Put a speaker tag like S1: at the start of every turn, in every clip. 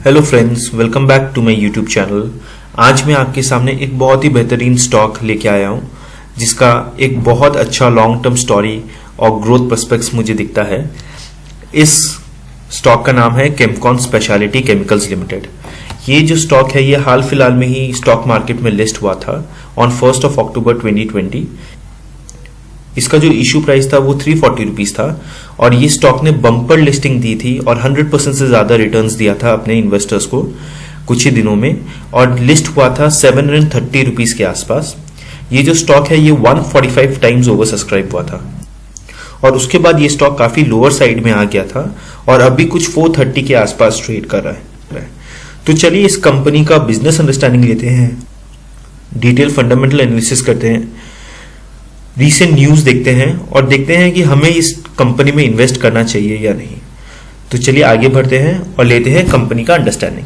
S1: Hello friends, welcome back to my YouTube channel. आज मैं आपके सामने एक बहुत ही बेहतरीन स्टॉक लेके आया हूँ जिसका एक बहुत अच्छा लॉन्ग टर्म स्टोरी और ग्रोथ प्रोस्पेक्ट्स मुझे दिखता है। इस स्टॉक का नाम है केमकॉन स्पेशलिटी केमिकल्स लिमिटेड। ये जो स्टॉक है ये हाल फिलहाल में ही स्टॉक मार्केट में लिस्ट हुआ था ऑन 1 अक्टूबर 2020। इसका जो इशू प्राइस था वो 340 रुपीज था और ये स्टॉक ने बम्पर लिस्टिंग दी थी और 100% से ज्यादा रिटर्न्स दिया था अपने इन्वेस्टर्स को कुछ ही दिनों में, और लिस्ट हुआ था 730 रुपीज के आसपास। ये जो स्टॉक है ये 145 टाइम्स ओवर सब्सक्राइब हुआ था और उसके बाद ये स्टॉक काफी लोअर साइड में आ गया था और अभी कुछ 430 के आसपास ट्रेड कर रहा है। तो चलिए इस कंपनी का बिजनेस अंडरस्टैंडिंग लेते हैं, डिटेल फंडामेंटल एनालिसिस करते हैं, रीसेंट न्यूज देखते हैं और देखते हैं कि हमें इस कंपनी में इन्वेस्ट करना चाहिए या नहीं। तो चलिए आगे बढ़ते हैं और लेते हैं कंपनी का अंडरस्टैंडिंग।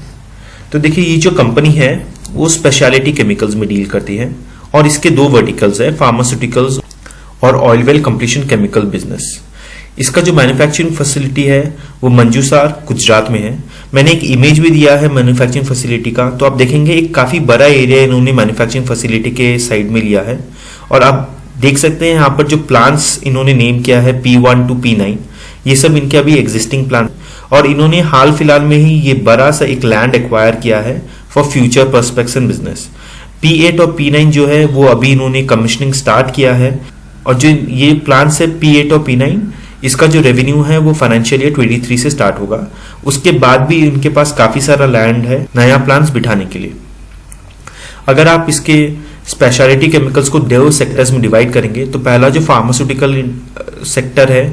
S1: तो देखिए ये जो कंपनी है वो स्पेशलिटी केमिकल्स में डील करती है और इसके दो वर्टिकल्स है, फार्मास्यूटिकल्स और oil well completion chemical business. इसका जो मैन्युफैक्चरिंग फैसिलिटी है वो मंजूसार गुजरात में है। मैंने एक इमेज भी दिया है मैन्युफैक्चरिंग फैसिलिटी का, तो आप देखेंगे एक काफी बड़ा एरिया इन्होंने मैन्युफैक्चरिंग फैसिलिटी के साइड में लिया है और आप देख सकते हैं यहाँ पर जो प्लान्स इन्होंने नेम किया है P1 to P9, ये सब इनके अभी एग्जिस्टिंग प्लान और इन्होंने हाल फिलहाल में ही ये बड़ा सा एक लैंड एक्वायर किया है for future prospects and business. P8 और P9 जो है वो अभी इन्होंने कमीशनिंग स्टार्ट किया है और जो ये प्लान्स है P8 और P9 इसका जो रेवेन्यू है वो फाइनेंशियल ईयर 23 से स्टार्ट होगा। उसके बाद भी इनके पास काफी सारा लैंड है नया प्लान्स बिठाने के लिए। अगर आप इसके स्पेशलिटी केमिकल्स को दो सेक्टर्स में डिवाइड करेंगे तो पहला जो फार्मास्यूटिकल सेक्टर है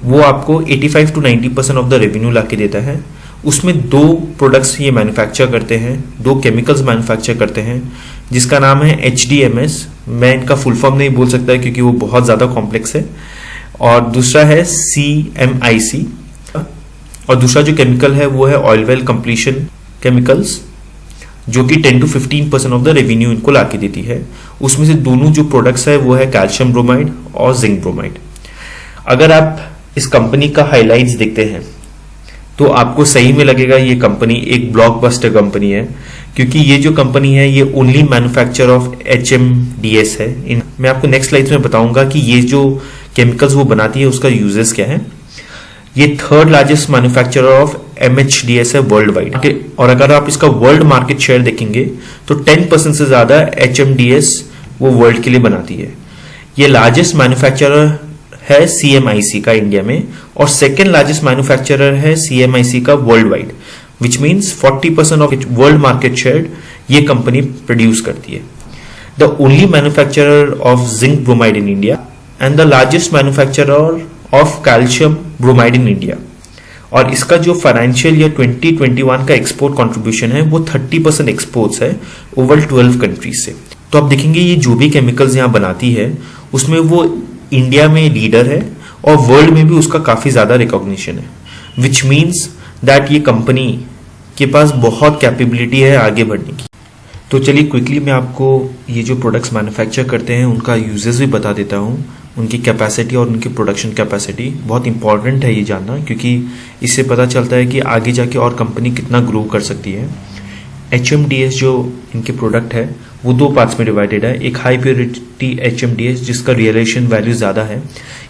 S1: वो आपको 85 to 90% ऑफ द रेवेन्यू लाके देता है। उसमें दो प्रोडक्ट्स ये मैन्युफैक्चर करते हैं, दो केमिकल्स मैन्युफैक्चर करते हैं जिसका नाम है HDMS। मैं इनका फुल फॉर्म नहीं बोल सकता क्योंकि वो बहुत ज्यादा कॉम्प्लेक्स है। और दूसरा है CMIC और दूसरा जो केमिकल है वो है ऑयल वेल कंप्लीशन केमिकल्स जो कि 10 to 15% ऑफ द रेवेन्यू इनको लाके देती है। उसमें से दोनों जो प्रोडक्ट्स है वो है कैल्शियम ब्रोमाइड और जिंक ब्रोमाइड। अगर आप इस कंपनी का हाइलाइट्स देखते हैं तो आपको सही में लगेगा ये कंपनी एक ब्लॉकबस्टर कंपनी है, क्योंकि ये जो कंपनी है ये ओनली मैन्युफैक्चर ऑफ HMDS है। मैं आपको नेक्स्ट स्लाइड में बताऊंगा कि ये जो केमिकल्स वो बनाती है उसका यूजेस क्या है। ये third largest manufacturer of MHDS है वर्ल्ड वाइड और अगर आप इसका वर्ल्ड मार्केट शेयर देखेंगे तो 10% से ज्यादा HMDS वो वर्ल्ड के लिए बनाती है। ये लार्जेस्ट मैन्युफैक्चरर है CMIC का इंडिया में और सेकेंड लार्जेस्ट मैन्युफैक्चरर है CMIC का world wide, which means 40% of world market share ये कंपनी प्रोड्यूस करती है। The only manufacturer of zinc bromide in India and the largest manufacturer of calcium bromide in India. और इसका जो financial year 2021 का export contribution है वो 30% exports है ओवर 12 कंट्रीज से। तो आप देखेंगे ये जो भी केमिकल्स यहाँ बनाती है उसमें वो इंडिया में लीडर है और वर्ल्ड में भी उसका काफी ज्यादा रिकॉग्निशन है, विच मीन्स दैट ये कंपनी के पास बहुत कैपेबिलिटी है आगे बढ़ने की। तो चलिए क्विकली मैं आपको ये जो प्रोडक्ट्स मैन्युफैक्चर करते हैं उनका यूजेस भी बता देता हूँ, उनकी कैपेसिटी और उनकी प्रोडक्शन कैपेसिटी। बहुत इंपॉर्टेंट है ये जानना क्योंकि इससे पता चलता है कि आगे जाके और कंपनी कितना ग्रो कर सकती है। HMDS जो इनके प्रोडक्ट है वो दो पार्ट्स में डिवाइडेड है। एक हाई प्योरिटी HMDS जिसका रियलाइजेशन वैल्यू ज़्यादा है।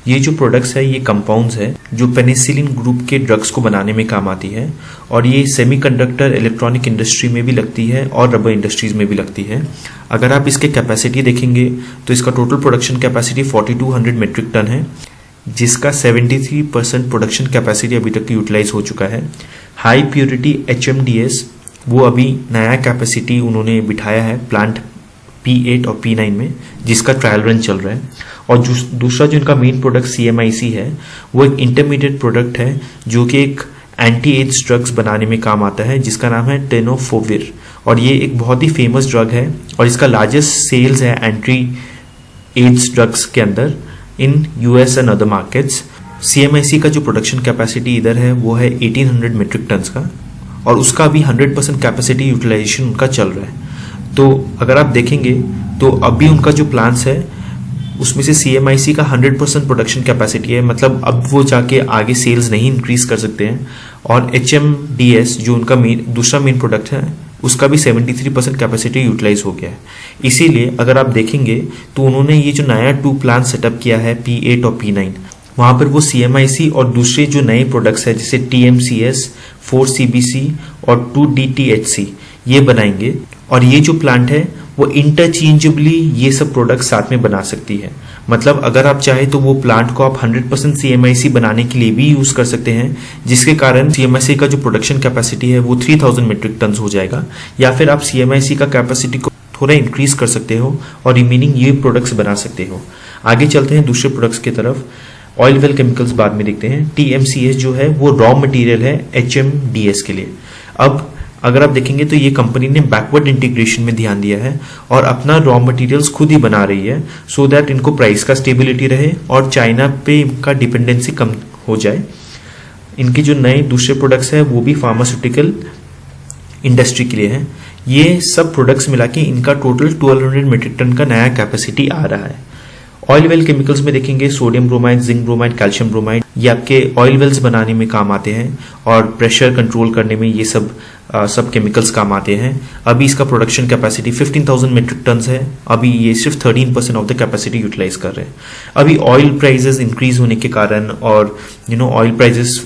S1: ये जो प्रोडक्ट्स है ये कंपाउंड्स है जो पेनिसिलिन ग्रुप के ड्रग्स को बनाने में काम आती है और ये सेमीकंडक्टर इलेक्ट्रॉनिक इंडस्ट्री में भी लगती है और रबर इंडस्ट्रीज में भी लगती है। अगर आप इसके कैपेसिटी देखेंगे तो इसका total production capacity 4200 metric ton है जिसका 73% प्रोडक्शन कैपेसिटी अभी तक यूटिलाइज हो चुका है। हाई प्योरिटी HMDS वो अभी नया कैपेसिटी उन्होंने बिठाया है प्लांट P8 और P9 में जिसका ट्रायल रन चल रहा है। और दूसरा जो इनका मेन प्रोडक्ट CMIC है वो एक इंटरमीडिएट प्रोडक्ट है जो कि एक एंटी एड्स ड्रग्स बनाने में काम आता है जिसका नाम है टेनोफोविर और ये एक बहुत ही फेमस ड्रग है और इसका लार्जेस्ट सेल्स है एंटी एड्स ड्रग्स के अंदर इन US and other markets. CMIC का जो प्रोडक्शन कैपेसिटी इधर है वो है 1800 मेट्रिक टन का और उसका अभी 100% कैपेसिटी यूटिलाइजेशन उनका चल रहा है। तो अगर आप देखेंगे तो अभी उनका जो प्लान्स है उसमें से CMIC का 100% प्रोडक्शन कैपेसिटी है, मतलब अब वो जाके आगे सेल्स नहीं इंक्रीज कर सकते हैं। और HMDS जो उनका दूसरा मेन प्रोडक्ट है, उसका भी 73% कैपेसिटी यूटिलाइज हो गया है। इसीलिए अगर आप देखेंगे तो उन्होंने ये जो नया 2 प्लांट सेटअप किया है P8 और P9, वहां पर वो CMIC और दूसरे जो नए प्रोडक्ट्स है जैसे TMCS, 4CBC और 2DTHC ये बनाएंगे। और ये जो प्लांट है वो इंटरचेंजेबली ये सब प्रोडक्ट साथ में बना सकती है। मतलब अगर आप चाहे तो वो प्लांट को आप 100% CMIC बनाने के लिए भी यूज कर सकते हैं, जिसके कारण CMIC का जो प्रोडक्शन कैपेसिटी है वो 3000 मेट्रिक टन हो जाएगा। या फिर आप CMIC का कैपेसिटी को थोड़ा इंक्रीज कर सकते हो और रिमेनिंग ये प्रोडक्ट्स बना सकते हो। आगे चलते हैं दूसरे प्रोडक्ट्स की तरफ। ऑयल वेल केमिकल्स बाद में देखते हैं। TMCS जो है वो रॉ मटेरियल है HMDS के लिए। अब अगर आप देखेंगे तो ये कंपनी ने बैकवर्ड इंटीग्रेशन में ध्यान दिया है और अपना रॉ मटेरियल्स खुद ही बना रही है, सो दैट इनको प्राइस का स्टेबिलिटी रहे और चाइना पे इनका डिपेंडेंसी कम हो जाए। इनके जो नए दूसरे प्रोडक्ट्स हैं वो भी फार्मास्यूटिकल इंडस्ट्री के लिए है। ये सब प्रोडक्ट्स मिला के इनका टोटल 1200 मीट्रिक टन का नया कैपेसिटी आ रहा है। ऑयल वेल केमिकल्स में देखेंगे sodium bromide, zinc bromide, calcium bromide, ये आपके ऑयल वेल्स बनाने में काम आते हैं और प्रेशर कंट्रोल करने में ये सब केमिकल्स काम आते हैं। अभी इसका प्रोडक्शन कैपेसिटी 15,000 मेट्रिक टन है। अभी ये सिर्फ 13% ऑफ द कैपेसिटी यूटिलाइज कर रहे हैं। अभी ऑयल प्राइसेस इंक्रीज होने के कारण और ऑयल प्राइसेस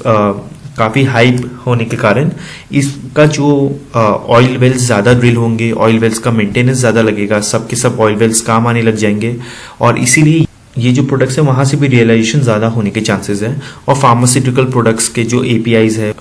S1: काफ़ी हाई होने के कारण इसका जो ऑयल वेल्स ज़्यादा ड्रिल होंगे, ऑयल वेल्स का मेंटेनेंस ज़्यादा लगेगा, सब के सब ऑयल वेल्स काम आने लग जाएंगे और इसीलिए ये जो प्रोडक्ट्स है वहाँ से भी रियलाइजेशन ज़्यादा होने के चांसेस हैं। और फार्मास्यूटिकल प्रोडक्ट्स के जो APIs है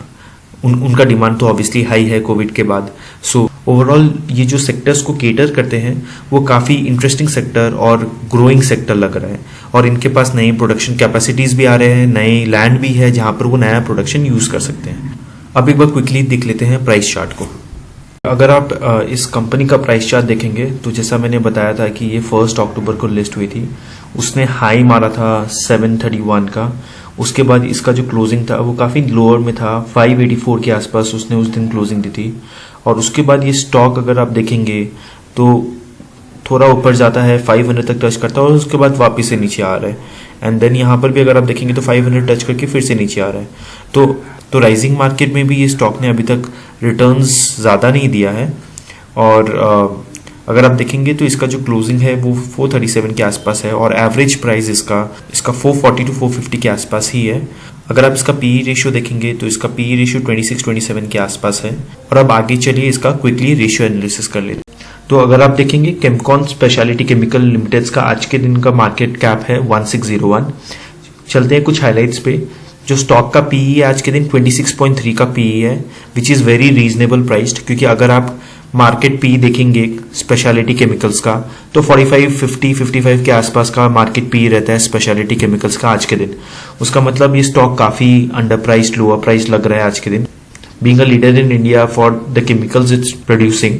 S1: उनका डिमांड तो ऑब्वियसली हाई है कोविड के बाद। सो ओवरऑल ये जो सेक्टर्स को केटर करते हैं वो काफ़ी इंटरेस्टिंग सेक्टर और ग्रोइंग सेक्टर लग रहा है और इनके पास नई प्रोडक्शन कैपेसिटीज भी आ रहे हैं, नए लैंड भी है जहाँ पर वो नया प्रोडक्शन यूज़ कर सकते हैं। अब एक बार क्विकली देख लेते हैं प्राइस चार्ट को। अगर आप इस कंपनी का प्राइस चार्ट देखेंगे तो जैसा मैंने बताया था कि ये 1 अक्टूबर को लिस्ट हुई थी, उसने हाई मारा था 731 का। उसके बाद इसका जो क्लोजिंग था वो काफ़ी लोअर में था, 584 के आसपास उसने उस दिन क्लोजिंग दी थी। और उसके बाद ये स्टॉक अगर आप देखेंगे तो थोड़ा ऊपर जाता है, 500 तक टच करता है और उसके बाद वापस से नीचे आ रहा है। एंड देन यहाँ पर भी अगर आप देखेंगे तो 500 टच करके फिर से नीचे आ रहा है। तो राइजिंग मार्केट में भी ये स्टॉक ने अभी तक रिटर्न्स ज़्यादा नहीं दिया है। और अगर आप देखेंगे तो इसका जो क्लोजिंग है वो 437 के आसपास है और एवरेज प्राइस इसका 440 to 450 के आसपास ही है। अगर आप इसका PE रेशियो देखेंगे तो इसका PE रेशियो 26-27 के आसपास है। और अब आगे चलिए इसका क्विकली रेशियो एनालिसिस कर लेते हैं। तो अगर आप देखेंगे केमकॉन स्पेशलिटी केमिकल लिमिटेड का आज के दिन का मार्केट कैप है 1601। चलते हैं कुछ हाईलाइट्स पे। जो स्टॉक का PE है आज के दिन 26.3 का PE है, which is very reasonable priced, क्योंकि अगर आप मार्केट PE देखेंगे स्पेशलिटी केमिकल्स का तो 45-55 के आसपास का मार्केट PE रहता है स्पेशलिटी केमिकल्स का आज के दिन। उसका मतलब ये स्टॉक काफ़ी अंडर प्राइस्ड, लोअर प्राइस लग रहा है आज के दिन। Being a leader in India for the chemicals it's producing,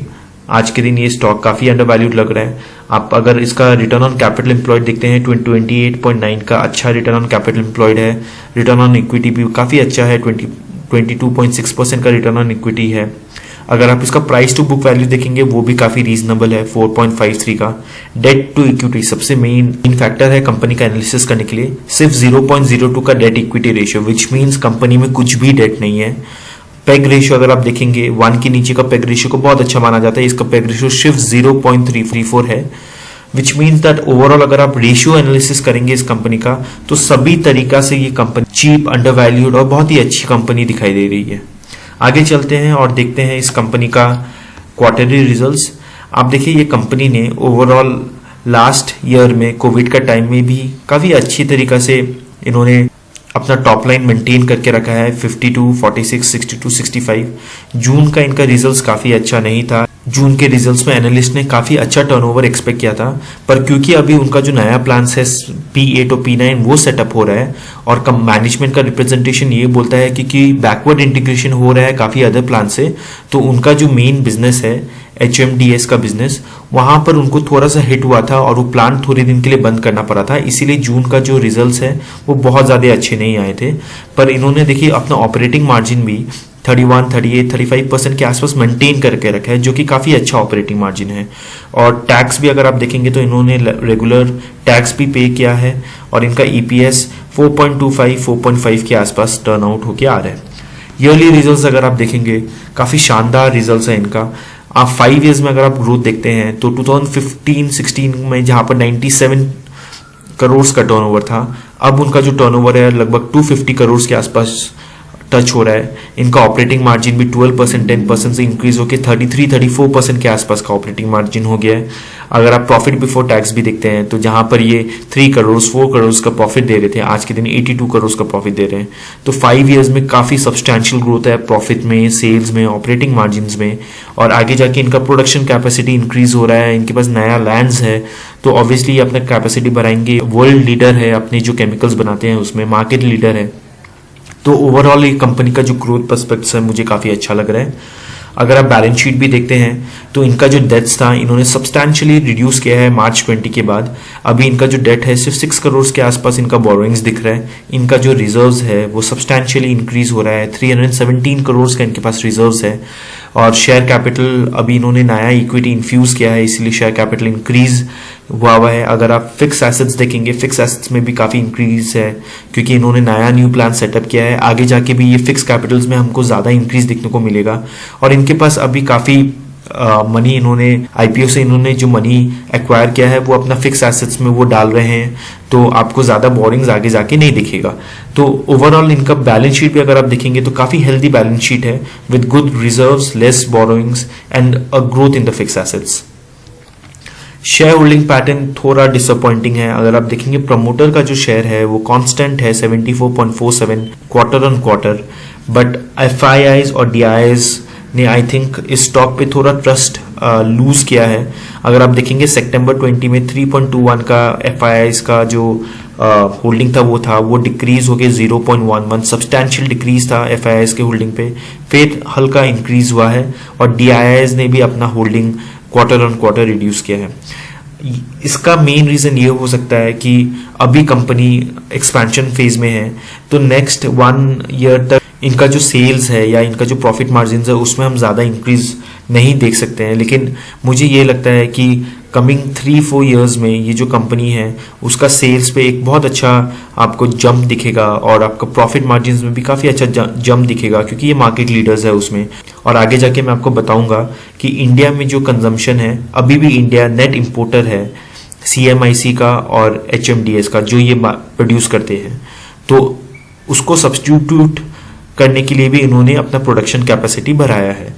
S1: आज के दिन ये स्टॉक काफ़ी अंडर वैल्यूड लग रहा है। आप अगर इसका रिटर्न ऑन कैपिटल एम्प्लॉयड देखते हैं 28.9 का अच्छा रिटर्न ऑन कैपिटल एम्प्लॉयड है। रिटर्न ऑन इक्विटी भी काफ़ी अच्छा है, 22.6% का रिटर्न ऑन इक्विटी है। अगर आप इसका प्राइस टू बुक वैल्यू देखेंगे वो भी काफ़ी रीजनेबल है, 4.53 का। डेट टू इक्विटी सबसे मेन फैक्टर है कंपनी का एनालिसिस करने के लिए, सिर्फ 0.02 का debt equity ratio, which means company में कुछ भी डेट नहीं है। पेग रेशियो अगर आप देखेंगे 1 के नीचे का पेग रेशियो को बहुत अच्छा माना जाता है, इसका पेग रेशियो सिर्फ 0.334 है, विच मीन्स दैट ओवरऑल अगर आप रेशियो एनालिसिस करेंगे इस कंपनी का तो सभी तरीका से ये कंपनी चीप, अंडर वैल्यूड और बहुत ही अच्छी कंपनी दिखाई दे रही है। आगे चलते हैं और देखते हैं इस कंपनी का क्वार्टरली रिजल्ट्स। आप देखिए ये कंपनी ने ओवरऑल लास्ट ईयर में कोविड का टाइम में भी काफ़ी अच्छी तरीका से इन्होंने अपना टॉप लाइन मेंटेन करके रखा है, 52, 46, 62, 65। जून का इनका रिजल्ट्स काफ़ी अच्छा नहीं था। जून के रिजल्ट्स में एनालिस्ट ने काफ़ी अच्छा टर्नओवर एक्सपेक्ट किया था, पर क्योंकि अभी उनका जो नया प्लान है P8 और P9 वो सेटअप हो रहा है और मैनेजमेंट का रिप्रेजेंटेशन ये बोलता है कि बैकवर्ड इंटीग्रेशन हो रहा है काफ़ी अदर प्लान से, तो उनका जो मेन बिजनेस है HMDS का बिजनेस, वहाँ पर उनको थोड़ा सा हिट हुआ था और वो प्लान थोड़े दिन के लिए बंद करना पड़ा था। इसीलिए जून का जो रिजल्ट्स है वो बहुत ज़्यादा अच्छे नहीं आए थे। पर इन्होंने देखिए अपना ऑपरेटिंग मार्जिन भी 31, 38, 35% के आसपास मेंटेन करके रखा है, जो कि काफ़ी अच्छा ऑपरेटिंग मार्जिन है। और टैक्स भी अगर आप देखेंगे तो इन्होंने रेगुलर टैक्स भी पे किया है और इनका EPS 4.25, 4.5 के आसपास टर्न आउट होके आ रहा है। ईयरली रिजल्ट्स अगर आप देखेंगे काफ़ी शानदार रिजल्ट्स है इनका। आप 5 ईयर्स में अगर आप ग्रोथ देखते हैं तो 2015-16 में जहाँ पर 97 करोड़ का टर्नओवर था, अब उनका जो टर्नओवर है लगभग 250 करोड़ के आसपास टच हो रहा है। इनका ऑपरेटिंग मार्जिन भी 12%, 10% से इंक्रीज होकर 33-34% के आसपास का ऑपरेटिंग मार्जिन हो गया है। अगर आप प्रॉफिट बिफोर टैक्स भी देखते हैं तो जहां पर ये 3 करोड़ 4 करोड़ का प्रॉफिट दे रहे थे, आज के दिन 82 करोड़ का प्रॉफिट दे रहे हैं। तो 5 ईयर्स में काफी सब्सटैंशियल ग्रोथ है प्रॉफिट में, सेल्स में, ऑपरेटिंग मार्जिन में। और आगे जाके इनका प्रोडक्शन कैपेसिटी इंक्रीज हो रहा है, इनके पास नया लैंड्स है, तो ऑब्वियसली अपना कैपेसिटी बढ़ाएंगे। वर्ल्ड लीडर है अपने जो केमिकल्स बनाते हैं उसमें, मार्केट लीडर है। तो ओवरऑल ये कंपनी का जो ग्रोथ पर्सपेक्ट्स है मुझे काफ़ी अच्छा लग रहा है। अगर आप बैलेंस शीट भी देखते हैं तो इनका जो डेट्स था इन्होंने सब्सटैंशियली रिड्यूस किया है मार्च 20 के बाद। अभी इनका जो डेट है सिर्फ 6 करोड़ के आसपास इनका बोरोइंग्स दिख रहा है। इनका जो रिजर्व्स है वो सब्सटैंशियली इंक्रीज हो रहा है, 317 करोड़ का इनके पास रिजर्व्स है। और शेयर कैपिटल अभी इन्होंने नया इक्विटी इन्फ्यूज किया है, इसलिए शेयर कैपिटल इंक्रीज हुआ है। अगर आप फिक्स एसेट्स देखेंगे, फिक्स एसेट्स में भी काफ़ी इंक्रीज है क्योंकि इन्होंने नया न्यू प्लान सेटअप किया है। आगे जाके भी ये फिक्स कैपिटल्स में हमको ज़्यादा इंक्रीज देखने को मिलेगा। और इनके पास अभी काफ़ी मनी, इन्होंने IPO से इन्होंने जो मनी एक्वायर किया है वो अपना फिक्स एसेट्स में वो डाल रहे हैं, तो आपको ज़्यादा बोरिंग्स आगे जाके नहीं दिखेगा। तो ओवरऑल इनका बैलेंस शीट भी अगर आप देखेंगे तो काफ़ी हेल्दी बैलेंस शीट है with good reserves, less borrowings and a growth in the fix assets. Share holding pattern थोड़ा डिसअपॉइंटिंग है। अगर आप देखेंगे प्रमोटर का जो शेयर है वो कांस्टेंट है 74.47 quarter on quarter, but FIIs और DIIs ने आई थिंक इस स्टॉक पे थोड़ा ट्रस्ट लूज किया है। अगर आप देखेंगे सितंबर 20 में 3.21 का FIIs का जो होल्डिंग था वो डिक्रीज हो गया 0.11, सब्सटैंशियल डिक्रीज था FIIs के होल्डिंग पे, फिर हल्का इंक्रीज हुआ है। और DIIs ने भी अपना holding quarter on quarter reduce किया है। इसका मेन रीजन ये हो सकता है कि अभी कंपनी एक्सपेंशन फेज में है, तो नेक्स्ट 1 ईयर तक इनका जो सेल्स है या इनका जो प्रॉफिट मार्जिन है उसमें हम ज़्यादा इंक्रीज नहीं देख सकते हैं। लेकिन मुझे ये लगता है कि कमिंग 3-4 ईयर्स में ये जो कंपनी है उसका सेल्स पे एक बहुत अच्छा आपको जंप दिखेगा और आपका प्रॉफिट मार्जिन में भी काफ़ी अच्छा जंप दिखेगा क्योंकि ये मार्केट लीडर्स है उसमें। और आगे जाके मैं आपको बताऊंगा कि इंडिया में जो कंजम्पशन है, अभी भी इंडिया नेट इम्पोर्टर है CMIC का और HMDS का, जो ये प्रोड्यूस करते हैं, तो उसको सब्स्टिट्यूट करने के लिए भी इन्होंने अपना प्रोडक्शन कैपेसिटी बढ़ाया है।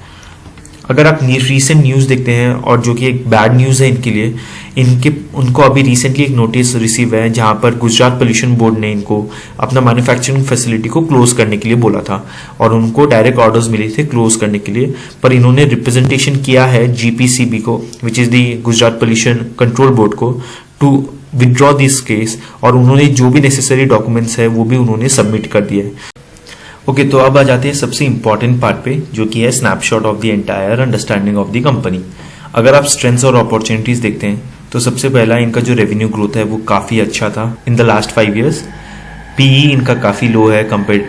S1: अगर आप रीसेंट न्यूज़ देखते हैं, और जो कि एक बैड न्यूज़ है इनके लिए, उनको अभी रिसेंटली एक नोटिस रिसीव है जहां पर गुजरात पोल्यूशन बोर्ड ने इनको अपना मैन्युफैक्चरिंग फैसिलिटी को क्लोज करने के लिए बोला था और उनको डायरेक्ट ऑर्डर्स मिले थे क्लोज करने के लिए, पर इन्होंने रिप्रेजेंटेशन किया है GPCB को, which is the Gujarat pollution control board को, टू विदड्रॉ दिस केस। और उन्होंने जो भी नेसेसरी डॉक्यूमेंट्स है वो भी उन्होंने सबमिट कर दिए। ओके, तो अब आ जाते हैं सबसे इंपॉर्टेंट पार्ट पे, जो कि है snapshot of the entire understanding of the company. अगर आप स्ट्रेंथ्स और अपॉर्चुनिटीज देखते हैं तो सबसे पहला इनका जो रेवेन्यू ग्रोथ है वो काफ़ी अच्छा था in the last 5 years. PE इनका काफ़ी लो है compare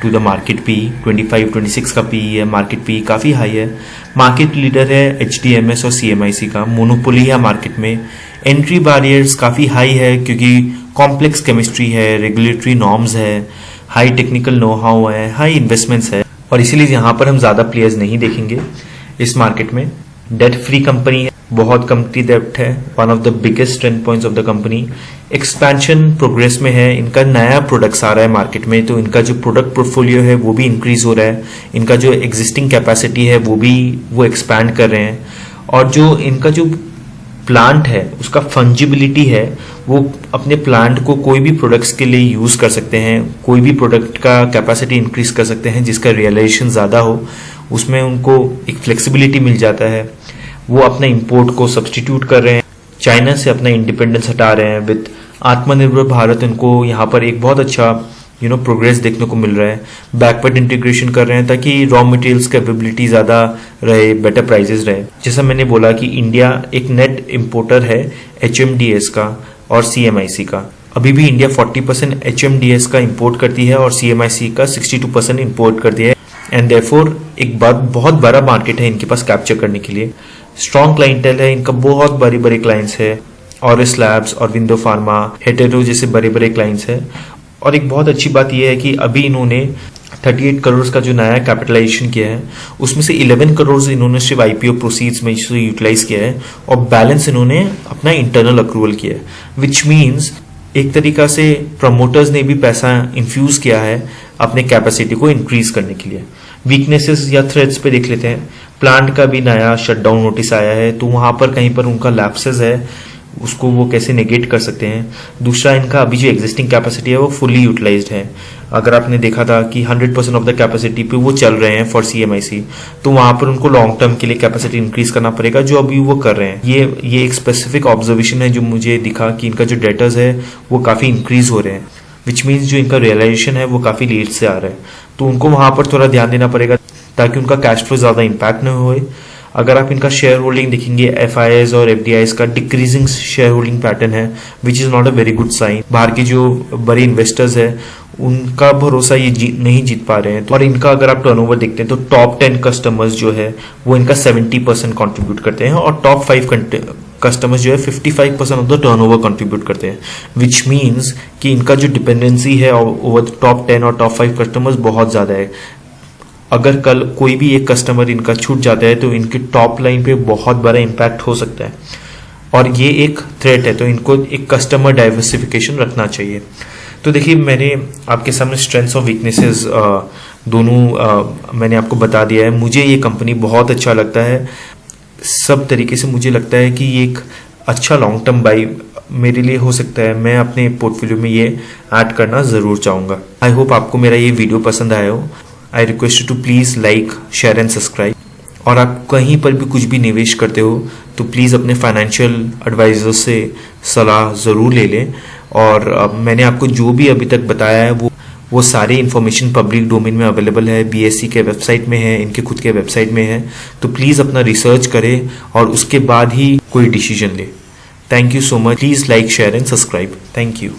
S1: to the market PE, 25-26 का PE है, मार्केट PE काफ़ी हाई है। मार्केट लीडर है HDMS और CMIC का, मोनोपोली है मार्केट में। एंट्री बैरियर्स काफ़ी हाई है क्योंकि कॉम्प्लेक्स केमिस्ट्री है, रेगुलेटरी नॉर्म्स है, हाई टेक्निकल नो हाउ है, हाई इन्वेस्टमेंट्स है, और इसीलिए यहाँ पर हम ज़्यादा प्लेयर्स नहीं देखेंगे इस मार्केट में। डेट फ्री कंपनी है, बहुत कम डेब्ट है, one of the biggest strength points of the company. Expansion progress में है, इनका नया प्रोडक्ट्स आ रहा है मार्केट में, तो इनका जो प्रोडक्ट पोर्टफोलियो है वो भी इंक्रीज हो रहा है, इनका जो एग्जिस्टिंग कैपेसिटी है वो एक्सपैंड कर रहे हैं। और जो इनका जो प्लांट है उसका फंजिबिलिटी है, वो अपने प्लांट को कोई भी प्रोडक्ट्स के लिए यूज़ कर सकते हैं, कोई भी प्रोडक्ट का कैपेसिटी इंक्रीज कर सकते हैं जिसका रियलाइजेशन ज़्यादा हो, उसमें उनको एक फ्लेक्सिबिलिटी मिल जाता है। वो अपने इंपोर्ट को सब्सटीट्यूट कर रहे हैं, चाइना से अपना इंडिपेंडेंस हटा रहे हैं। विद आत्मनिर्भर भारत उनको यहाँ पर एक बहुत अच्छा प्रोग्रेस देखने को मिल रहा है। बैकवर्ड इंटीग्रेशन कर रहे हैं ताकि रॉ मटेरियल्स की अवेलेबिलिटी ज़्यादा रहे, बेटर प्राइजेस रहे। जैसा मैंने बोला कि इंडिया एक नेट इम्पोर्टर है HMDS का और CMIC का। अभी भी इंडिया 40% HMDS का इंपोर्ट करती है और CMIC का 62% इंपोर्ट करती है। एंड देयरफॉर एक बहुत बड़ा मार्केट है इनके पास कैप्चर करने के लिए। स्ट्रॉन्ग क्लाइंटेल है इनका, बहुत बड़े क्लाइंट्स है, ऑरिस लैब्स और विंडो फार्मा, हेटेरो जैसे बड़े क्लाइंट्स है। और एक बहुत अच्छी बात यह है कि अभी इन्होंने 38 करोड़ का जो नया कैपिटलाइजेशन किया है उसमें से 11 करोड़ इन्होंने सिर्फ आईपीओ प्रोसीड्स में यूटिलाइज किया है और बैलेंस इन्होंने अपना इंटरनल अक्रूवल किया है, विच मीन्स एक तरीका से प्रमोटर्स ने भी पैसा इन्फ्यूज किया है अपने कैपेसिटी को इंक्रीज करने के लिए। वीकनेसेस या थ्रेड्स पे देख लेते हैं। प्लांट का भी नया शटडाउन नोटिस आया है, तो वहां पर कहीं पर उनका लैप्सेस है, उसको वो कैसे नेगेट कर सकते हैं। दूसरा, इनका अभी जो एग्जिस्टिंग कैपेसिटी है वो फुली यूटिलाइज्ड है। अगर आपने देखा था कि 100% ऑफ द कैपेसिटी पे वो चल रहे हैं फॉर CMIC, तो वहां पर उनको लॉन्ग टर्म के लिए कैपेसिटी इंक्रीज करना पड़ेगा, जो अभी वो कर रहे हैं। ये एक स्पेसिफिक ऑब्जर्वेशन है जो मुझे दिखा कि इनका जो डेटर्स है वो काफी इंक्रीज हो रहे हैं, विच मीन्स जो इनका रियलाइजेशन है वो काफी लेट से आ रहा है। तो उनको वहां पर थोड़ा ध्यान देना पड़ेगा ताकि उनका कैश फ्लो ज्यादा इंपैक्ट न होए। अगर आप इनका शेयर होल्डिंग देखेंगे, FIIs और FDIs का डिक्रीजिंग शेयर होल्डिंग पैटर्न है, which is not a very good sign. बाहर के जो बड़े इन्वेस्टर्स है उनका भरोसा ये नहीं जीत पा रहे हैं। और इनका अगर आप टर्नओवर देखते हैं तो टॉप 10 कस्टमर्स जो है वो इनका 70% कॉन्ट्रीब्यूट करते हैं और टॉप 5 कस्टमर्स जो है 55% ऑफ द टर्नओवर कंट्रीब्यूट करते हैं, विच मीन्स कि इनका जो डिपेंडेंसी है ओवर टॉप 10 और टॉप 5 कस्टमर्स बहुत ज्यादा है। अगर कल कोई भी एक कस्टमर इनका छूट जाता है तो इनकी टॉप लाइन पे बहुत बड़ा इंपैक्ट हो सकता है और ये एक थ्रेट है, तो इनको एक कस्टमर डाइवर्सिफिकेशन रखना चाहिए। तो देखिए, मैंने आपके सामने स्ट्रेंथ्स और वीकनेसेस दोनों मैंने आपको बता दिया है। मुझे ये कंपनी बहुत अच्छा लगता है, सब तरीके से मुझे लगता है कि ये एक अच्छा लॉन्ग टर्म बाई मेरे लिए हो सकता है। मैं अपने पोर्टफोलियो में ये ऐड करना जरूर चाहूंगा। आई होप आपको मेरा ये वीडियो पसंद आया हो। I request you to please like, share and subscribe. और आप कहीं पर भी कुछ भी निवेश करते हो तो प्लीज अपने फाइनेंशियल एडवाइजर से सलाह जरूर ले लें। और मैंने आपको जो भी अभी तक बताया है वो सारे इन्फॉर्मेशन पब्लिक डोमेन में अवेलेबल है, BSE के वेबसाइट में है, इनके खुद के वेबसाइट में है। तो प्लीज अपना रिसर्च करें और उसके बाद ही कोई डिसीजन ले। Thank you so much. Please like, share and subscribe. Thank you.